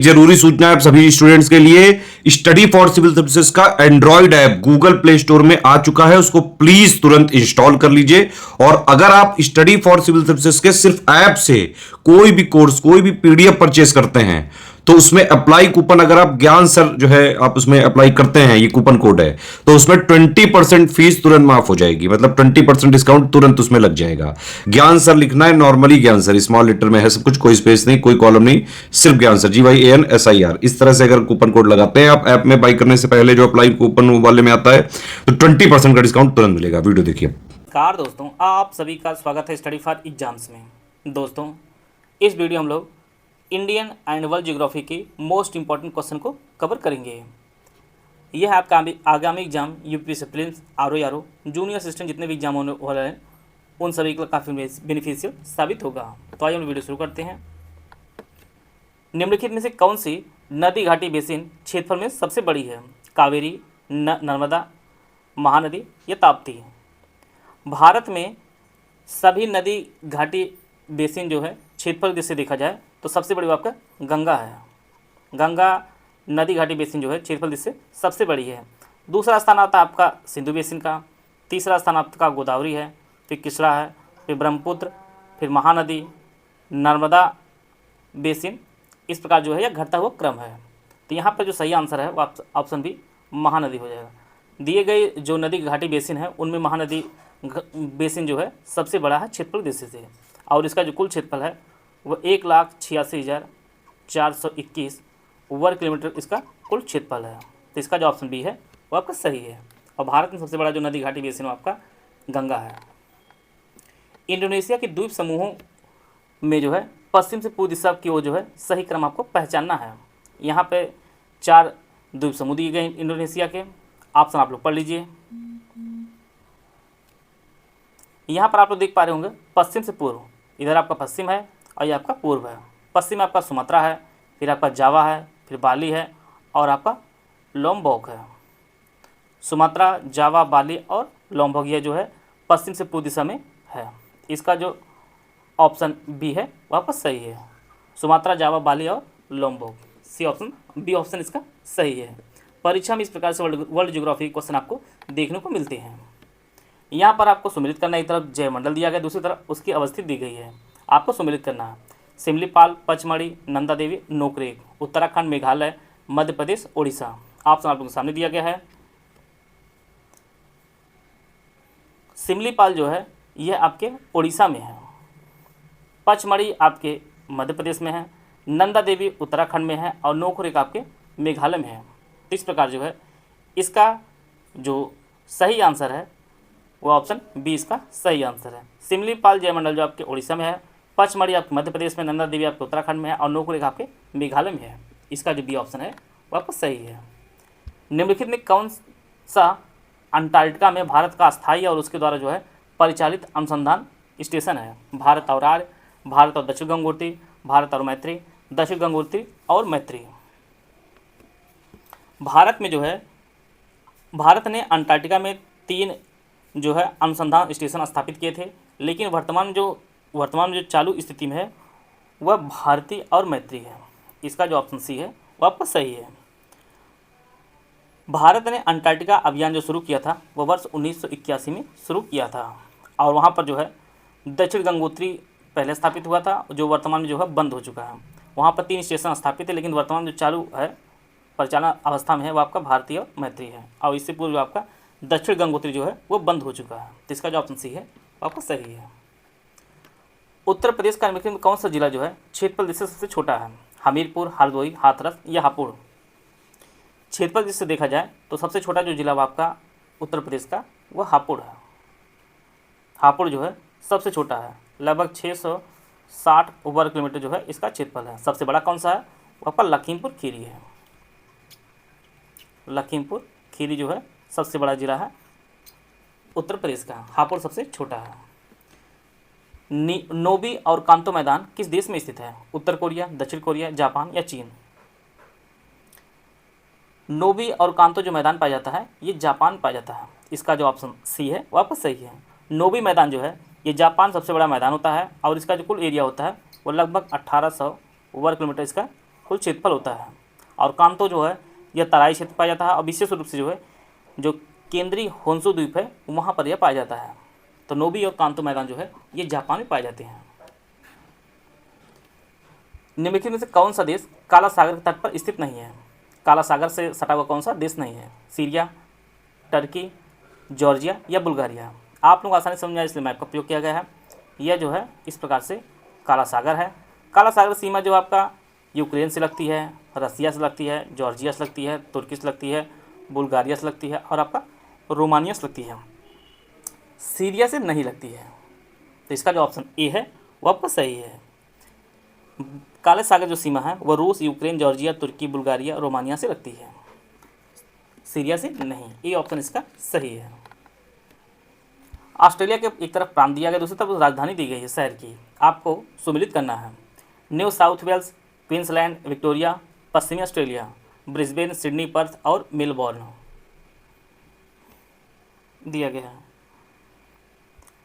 जरूरी सूचना है आप सभी स्टूडेंट्स के लिए। स्टडी फॉर सिविल सर्विसेज का Android app Google play store में आ चुका है, उसको प्लीज तुरंत इंस्टॉल कर लीजिए। और अगर आप स्टडी फॉर सिविल सर्विसेज के सिर्फ ऐप से कोई भी कोर्स, कोई भी पीडीएफ परचेस करते हैं तो उसमें अप्लाई कूपन, अगर आप ज्ञान सर जो है आप उसमें अप्लाई करते हैं, ये कूपन कोड है, तो उसमें 20% फीस तुरंत माफ हो जाएगी। मतलब 20% डिस्काउंट तुरंत उसमें लग जाएगा। ज्ञान सर लिखना है, नॉर्मली ज्ञान सर स्मॉल लेटर में है सब कुछ, कोई स्पेस नहीं, कोई कॉलम नहीं, सिर्फ ज्ञान सर GYANSIR। इस तरह से अगर कूपन कोड लगाते हैं आप ऐप में बाई करने से पहले, जो अप्लाई कूपन वाले में आता है, तो 20% का डिस्काउंट तुरंत मिलेगा। वीडियो देखिए। नमस्कार दोस्तों, आप सभी का स्वागत है स्टडी फॉर एग्जाम्स में। दोस्तों, इस वीडियो हम लोग इंडियन एंड वर्ल्ड ज्योग्राफी के मोस्ट इंपॉर्टेंट क्वेश्चन को कवर करेंगे। यह है आपका आगामी exam UPSC prelims, RO junior assistant जितने भी एग्जाम होने वाले हैं उन सभी के लिए काफ़ी बेनिफिशियल साबित होगा। तो आइए हम वीडियो शुरू करते हैं। निम्नलिखित में से कौन सी नदी घाटी बेसिन क्षेत्रफल में सबसे बड़ी है? कावेरी, नर्मदा, महानदी या ताप्ती? भारत में सभी नदी घाटी बेसिन जो है क्षेत्रफल से देखा जाए तो सबसे बड़ी आपका गंगा है। गंगा नदी घाटी बेसिन जो है क्षेत्रफल से सबसे बड़ी है। दूसरा स्थान आता है आपका सिंधु बेसिन का। तीसरा स्थान आपका गोदावरी है, फिर कृष्णा है, फिर ब्रह्मपुत्र, फिर महानदी, नर्मदा बेसिन। इस प्रकार जो है यह घटता हुआ क्रम है। तो यहाँ पर जो सही आंसर है वो ऑप्शन बी महानदी हो जाएगा। दिए गए जो नदी घाटी बेसिन है उनमें महानदी बेसिन जो है सबसे बड़ा है क्षेत्रफल दृष्टि से, और इसका जो कुल क्षेत्रफल है वह 1,86,421 वर्ग किलोमीटर इसका कुल क्षेत्रफल है। तो इसका जो ऑप्शन बी है वो आपका सही है। और भारत में सबसे बड़ा जो नदी घाटी बेसिन है आपका गंगा है। इंडोनेशिया के द्वीप समूहों में जो है पश्चिम से पूर्व दिशा की ओर जो है सही क्रम आपको पहचानना है। यहाँ पे 4 द्वीप समूह दिए गए इंडोनेशिया के। ऑप्शन आप लोग पढ़ लीजिए। यहाँ पर आप लोग देख पा रहे होंगे पश्चिम से पूर्व, इधर आपका पश्चिम है और ये आपका पूर्व है। पश्चिम में आपका सुमात्रा है, फिर आपका जावा है, फिर बाली है और आपका लोम्बोक है। सुमात्रा, जावा, बाली और लोम्बोक ये जो है पश्चिम से पूर्व दिशा में है। इसका जो ऑप्शन बी है वह आपका सही है। सुमात्रा, जावा, बाली और Lombok, C option, B option इसका सही है। परीक्षा में इस प्रकार से वर्ल्ड ज्योग्राफी क्वेश्चन आपको देखने को मिलते हैं। यहाँ पर आपको सम्मिलित करना, एक तरफ जयमंडल दिया गया, दूसरी तरफ उसकी अवस्थित दी गई है। आपको सम्मिलित करना है। सिमलीपाल, पचमढ़ी, नंदा देवी, नोकरेक, उत्तराखंड, मेघालय, मध्य प्रदेश, उड़ीसा। ऑप्शन आप लोगों के सामने दिया गया है। सिमलीपाल जो है यह आपके उड़ीसा में है, पचमढ़ी आपके मध्य प्रदेश में है, नंदा देवी उत्तराखंड में है और नोकरेक आपके मेघालय में है। इस प्रकार जो है इसका जो सही आंसर है वो ऑप्शन बी इसका सही आंसर है। सिमलीपाल जयमंडल जो आपके उड़ीसा में है, पचमढ़ी आपके मध्य प्रदेश में, नंदा देवी आपके उत्तराखंड में है और नोकरेक आपके मेघालय में है। इसका जो बी ऑप्शन है वो आपका सही है। निम्नलिखित में कौन सा अंटार्कटिका में भारत का स्थायी और उसके द्वारा जो है परिचालित अनुसंधान स्टेशन है? भारत और आर्य, भारत और दक्षिण गंगोत्री, भारत और मैत्री, दक्षिण गंगोत्री और मैत्री। भारत में जो है भारत ने अंटार्कटिका में 3 जो है अनुसंधान स्टेशन स्थापित किए थे, लेकिन वर्तमान में जो चालू स्थिति में है वह भारती और मैत्री है। इसका जो ऑप्शन सी है वह आपका सही है। भारत ने अंटार्कटिका अभियान जो शुरू किया था वह वर्ष 1981 में शुरू किया था, और वहाँ पर जो है दक्षिण गंगोत्री पहले स्थापित हुआ था जो वर्तमान में जो है बंद हो चुका है। वहाँ पर 3 स्टेशन स्थापित है, लेकिन वर्तमान जो चालू है परिचालन अवस्था में है वो आपका भारतीय और मैत्री है, और इससे पूर्व आपका दक्षिण गंगोत्री जो है वो बंद हो चुका है। तो इसका जो ऑप्शन सी है वो आपका सही है। उत्तर प्रदेश का निम्नलिखित में कौन सा जिला जो है क्षेत्रफल दृष्टि से सबसे छोटा है? हमीरपुर, हरदोई, हाथरस या हापुड़? क्षेत्रफल दृष्टि से देखा जाए तो सबसे छोटा जो जिला आपका उत्तर प्रदेश का वह हापुड़ है। हापुड़ जो है सबसे छोटा है, लगभग 660 वर्ग किलोमीटर जो है इसका क्षेत्रफल है। सबसे बड़ा कौन सा है? वो आपका लखीमपुर खीरी है। लखीमपुर खीरी जो है सबसे बड़ा जिला है उत्तर प्रदेश का। हापुड़ सबसे छोटा है। नोबी और कांतो मैदान किस देश में स्थित है? उत्तर कोरिया, दक्षिण कोरिया, जापान या चीन? नोबी और कांतो जो मैदान पाया जाता है ये जापान पाया जाता है। इसका जो ऑप्शन सी है वो आपका सही है। नोबी मैदान जो है ये जापान सबसे बड़ा मैदान होता है, और इसका जो कुल एरिया होता है वो लगभग 1800 वर्ग किलोमीटर इसका कुल क्षेत्रफल होता है। और कांतो जो है यह तराई क्षेत्र पाया जाता है और विशेष रूप से जो है जो केंद्रीय होन्शु द्वीप है वहाँ पर यह पाया जाता है। तो नोबी और कांतो मैदान जो है ये जापान में पाए जाते हैं। निम्नलिखित में से कौन सा देश काला सागर के तट पर स्थित नहीं है? काला सागर से सटा हुआ कौन सा देश नहीं है? सीरिया, टर्की, जॉर्जिया या बुल्गारिया। आप लोग आसानी समझ जाए इसलिए मैप का प्रयोग किया गया है। यह जो है इस प्रकार से काला सागर है। काला सागर सीमा जो आपका यूक्रेन से लगती है, रसिया से लगती है, जॉर्जिया से लगती है, तुर्की से लगती है, बुल्गारिया से लगती है और आपका रोमानिया से लगती है। सीरिया से नहीं लगती है। तो इसका जो ऑप्शन ए है वो आपका सही है। काले सागर जो सीमा है वह रूस, यूक्रेन, जॉर्जिया, तुर्की, बुल्गारिया, रोमानिया से लगती है, सीरिया से नहीं। ए ऑप्शन इसका सही है। ऑस्ट्रेलिया के एक तरफ प्रांत दिया गया, दूसरी तरफ राजधानी दी गई है शहर की। आपको सुमिलित करना है। New South Wales, Queensland, Victoria, पश्चिमी ऑस्ट्रेलिया, ब्रिस्बेन, सिडनी, पर्थ और मेलबॉर्न दिया गया है।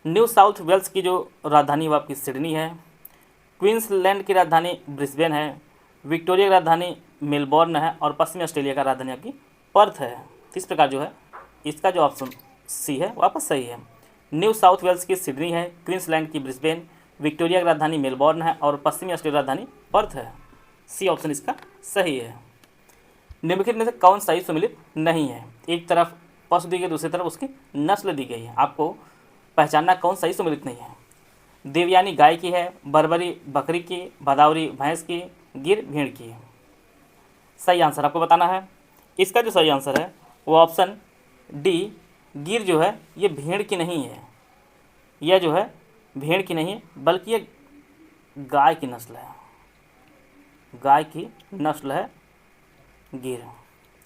न्यू साउथ वेल्स की जो राजधानी वो आपकी सिडनी है, क्वींसलैंड की राजधानी ब्रिस्बेन है, विक्टोरिया की राजधानी मेलबॉर्न है और पश्चिमी ऑस्ट्रेलिया का राजधानी आपकी पर्थ है। इस प्रकार जो है इसका जो ऑप्शन सी है वापस सही है। न्यू साउथ वेल्स की सिडनी है, क्वींसलैंड की ब्रिस्बेन, विक्टोरिया की राजधानी मेलबॉर्न है और पश्चिमी ऑस्ट्रेलिया की राजधानी पर्थ है। सी ऑप्शन इसका सही है। निम्नलिखित में से कौन सही सुमिलित नहीं है? एक तरफ पशु दी गई, दूसरी तरफ उसकी नस्ल दी गई है। आपको पहचानना कौन सही सुमिलित नहीं है। देवयानी गाय की है, बर्बरी बकरी की, भदावरी भैंस की, गिर भेड़ की। सही आंसर आपको बताना है। इसका जो सही आंसर है वो ऑप्शन डी, गिर जो है ये भेड़ की नहीं है। यह जो है भेड़ की नहीं है बल्कि ये गाय की नस्ल है। गाय की नस्ल है गिर।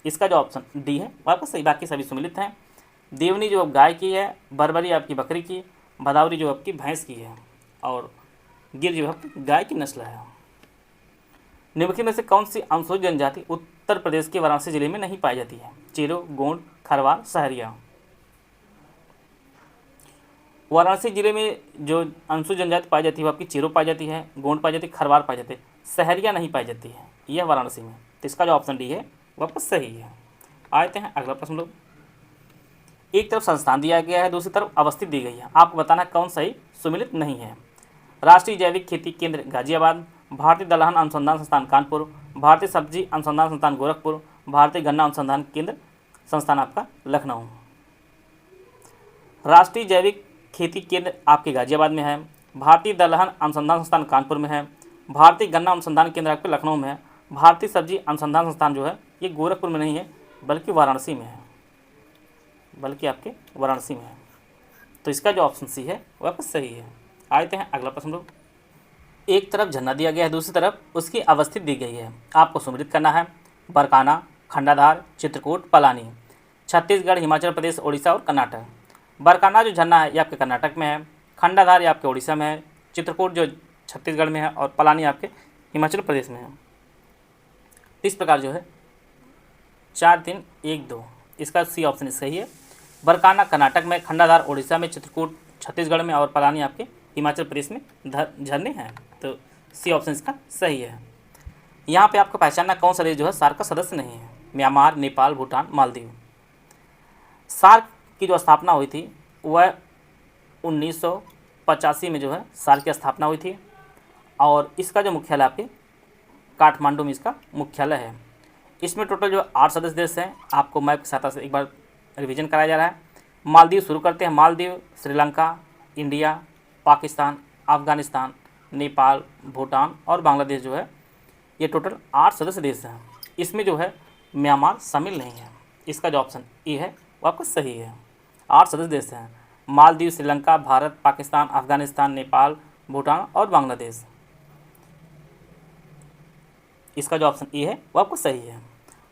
इसका जो ऑप्शन डी है वापस सही। बाकी सभी सुमिलित हैं। देवनी जो गाय की है, बर्बरी आपकी बकरी की, भदावरी जो आपकी भैंस की है और गिर जो है गाय की नस्ल है। निम्नलिखित में से कौन सी अनुसूचित जनजाति उत्तर प्रदेश के वाराणसी जिले में नहीं पाई जाती है? चेरो, गोंड, खरवार, सहरिया। वाराणसी जिले में जो अनुसूचित जनजाति पाई जाती है वो आपकी चेरो पाई जाती है, गोंड पाई जाती है, खरवार पाई जाती है, सहरिया नहीं पाई जाती है। यह वाराणसी में। तो इसका जो ऑप्शन डी है वापस सही है। आते हैं अगला प्रश्न लोग। एक तरफ संस्थान दिया गया है, दूसरी तरफ अवस्थित दी गई है। आपको बताना कौन सही सुमिलित नहीं है। राष्ट्रीय जैविक खेती केंद्र गाजियाबाद, भारतीय दलहन अनुसंधान संस्थान कानपुर, भारतीय सब्जी अनुसंधान संस्थान गोरखपुर, भारतीय गन्ना अनुसंधान केंद्र संस्थान आपका लखनऊ। राष्ट्रीय जैविक खेती केंद्र आपके गाजियाबाद में है, भारतीय दलहन अनुसंधान संस्थान कानपुर में है, भारतीय गन्ना अनुसंधान केंद्र आपके लखनऊ में है, भारतीय सब्जी अनुसंधान संस्थान जो है ये गोरखपुर में नहीं है बल्कि वाराणसी में है, बल्कि आपके वाराणसी में है। तो इसका जो ऑप्शन सी है वापस सही है। आते हैं अगला प्रश्न लोग। एक तरफ झरना दिया गया है, दूसरी तरफ उसकी अवस्थित दी गई है। आपको सुमिलित करना है। बरकाना, खंडाधार, चित्रकूट, पलानी। छत्तीसगढ़, हिमाचल प्रदेश, उड़ीसा और कर्नाटक। बरकाना जो झरना है ये आपके कर्नाटक में है, खंडाधार ये आपके उड़ीसा में है, चित्रकूट जो छत्तीसगढ़ में है और पलानी आपके हिमाचल प्रदेश में है। इस प्रकार जो है 4, 3, 1, 2 इसका सी ऑप्शन सही है। बरकाना कर्नाटक में, खंडाधार उड़ीसा में, चित्रकूट छत्तीसगढ़ में और पलानी आपके हिमाचल प्रदेश में झरने हैं। तो सी ऑप्शन इसका सही है। यहाँ पे आपको पहचानना कौन सा देश जो है सार्क का सदस्य नहीं है। म्यांमार, नेपाल, भूटान, मालदीव। सार्क की जो स्थापना हुई थी वह 1985 में जो है सार्क की स्थापना हुई थी और इसका जो मुख्यालय आपके काठमांडू में इसका मुख्यालय है। इसमें टोटल जो 8 सदस्य देश हैं। आपको मैप की सहायता से एक बार रिवीजन कराया जा रहा है। मालदीव शुरू करते हैं। मालदीव, श्रीलंका, इंडिया, पाकिस्तान, अफगानिस्तान, नेपाल, भूटान और बांग्लादेश जो है ये टोटल 8 सदस्य देश हैं। इसमें जो है म्यांमार शामिल नहीं है। इसका जो ऑप्शन ए है वो आपका सही है। 8 सदस्य देश हैं। मालदीव, श्रीलंका, भारत, पाकिस्तान, अफगानिस्तान, नेपाल, भूटान और बांग्लादेश। इसका जो ऑप्शन ए है वो आपको सही है।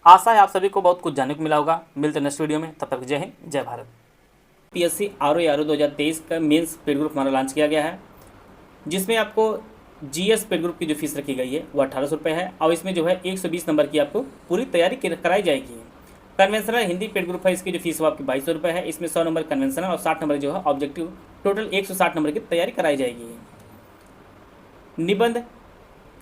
आशा है आप सभी को बहुत कुछ जानने को मिला होगा। मिलते हैं नेक्स्ट वीडियो में, तब तक जय हिंद, जय भारत। पीएससी आरओ 2023 का मेंस पेड ग्रुप हमारा लॉन्च किया गया है, जिसमें आपको जीएस पेड ग्रुप की जो फीस रखी गई है वो 1800 रुपये है और इसमें जो है 120 नंबर की आपको पूरी तैयारी कराई जाएगी। कन्वेंशनल हिंदी पेड ग्रुप है, इसकी जो फीस वो आपकी 2200 रुपये है। इसमें 100 नंबर कन्वेंशनल और 60 नंबर जो है ऑब्जेक्टिव, टोटल 160 नंबर की तैयारी कराई जाएगी। निबंध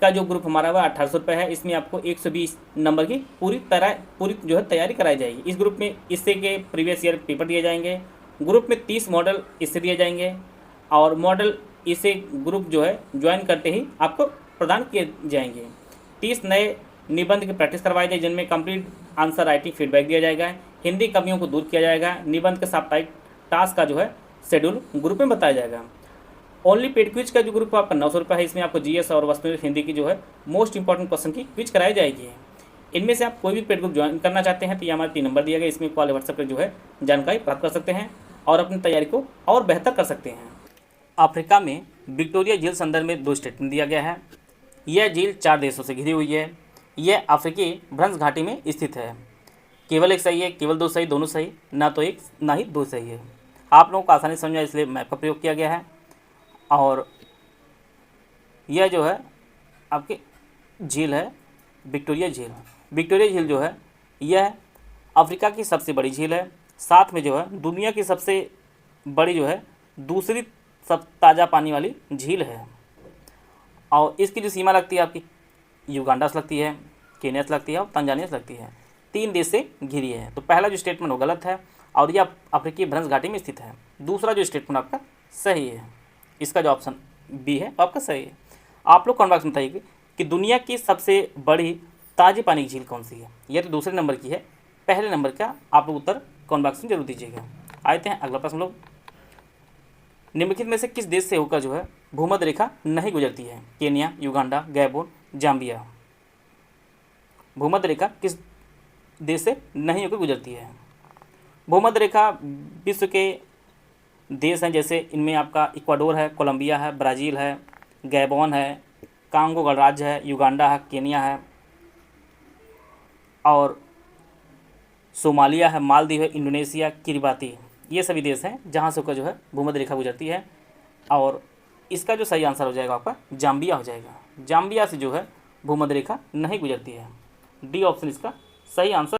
का जो ग्रुप हमारा वह 1800 रुपये है। इसमें आपको 120 नंबर की पूरी जो है तैयारी कराई जाएगी। इस ग्रुप में इससे के प्रीवियस ईयर पेपर दिए जाएंगे। ग्रुप में 30 मॉडल इससे दिए जाएंगे और मॉडल इसे ग्रुप जो है ज्वाइन करते ही आपको प्रदान किए जाएंगे। 30 नए निबंध की प्रैक्टिस करवाई जाएगी, जिनमें कंप्लीट आंसर राइटिंग फीडबैक दिया जाएगा। हिंदी कमियों को दूर किया जाएगा। निबंध के साप्ताहिक टास्क का जो है शेड्यूल ग्रुप में बताया जाएगा। ओनली पेड क्विज का जो ग्रुप आपका 900 रुपये है। इसमें आपको जीएस और वस्तुनिष्ठ हिंदी की जो है मोस्ट इंपॉर्टेंट क्वेश्चन की क्विज कराई जाएगी। इनमें से आप कोई भी पेड ग्रुप ज्वाइन करना चाहते हैं तो ये हमारे 3 नंबर दिया गया, इसमें कॉल व्हाट्सएप पर जो है जानकारी प्राप्त कर सकते हैं और अपनी तैयारी को और बेहतर कर सकते हैं। अफ्रीका में विक्टोरिया झील संदर्भ में 2 स्टेटमेंट दिया गया है। यह झील 4 देशों से घिरी हुई है। यह अफ्रीकी भ्रंश घाटी में स्थित है। केवल एक सही है, केवल 2 सही, दोनों सही, ना तो एक ना ही 2 सही है। आप लोगों को आसानी से समझा इसलिए मैप का प्रयोग किया गया है। और यह जो है आपकी झील है विक्टोरिया झील। विक्टोरिया झील जो है यह अफ्रीका की सबसे बड़ी झील है। साथ में जो है दुनिया की सबसे बड़ी जो है दूसरी सब ताज़ा पानी वाली झील है। और इसकी जो सीमा लगती है आपकी युगांडा से लगती है, केन्या से लगती है और तंजानिया से लगती है। 3 देश से घिरी है। तो पहला जो स्टेटमेंट वो गलत है और यह अफ्रीकी भ्रंश घाटी में स्थित है। दूसरा जो स्टेटमेंट आपका सही है, इसका जो ऑप्शन बी है आपका सही है। आप लोग कमेंट बॉक्स में बताइए कि दुनिया की सबसे बड़ी ताज़ी पानी की झील कौन सी है। यह तो दूसरे नंबर की है, पहले नंबर का आप लोग उत्तर कमेंट बॉक्स में जरूर दीजिएगा। आते हैं अगला प्रश्न लोग। निम्नलिखित में से किस देश से होकर जो है भूमध्य रेखा नहीं गुजरती है। Kenya, Uganda, Gabon, Zambia. भूमध्य रेखा किस देश से नहीं होकर गुजरती है। भूमध्य रेखा विश्व के देश हैं, जैसे इनमें आपका इक्वाडोर है, कोलंबिया है, ब्राज़ील है, गैबोन है, कांगो गणराज्य है, युगांडा है, केन्या है और सोमालिया है, मालदीव है, इंडोनेशिया, किरिबाती। ये सभी देश हैं जहाँ से होकर जो है भूमध्य रेखा गुजरती है। और इसका जो सही आंसर हो जाएगा आपका जाम्बिया हो जाएगा। जाम्बिया से जो है भूमध्य रेखा नहीं गुजरती है। डी ऑप्शन इसका सही आंसर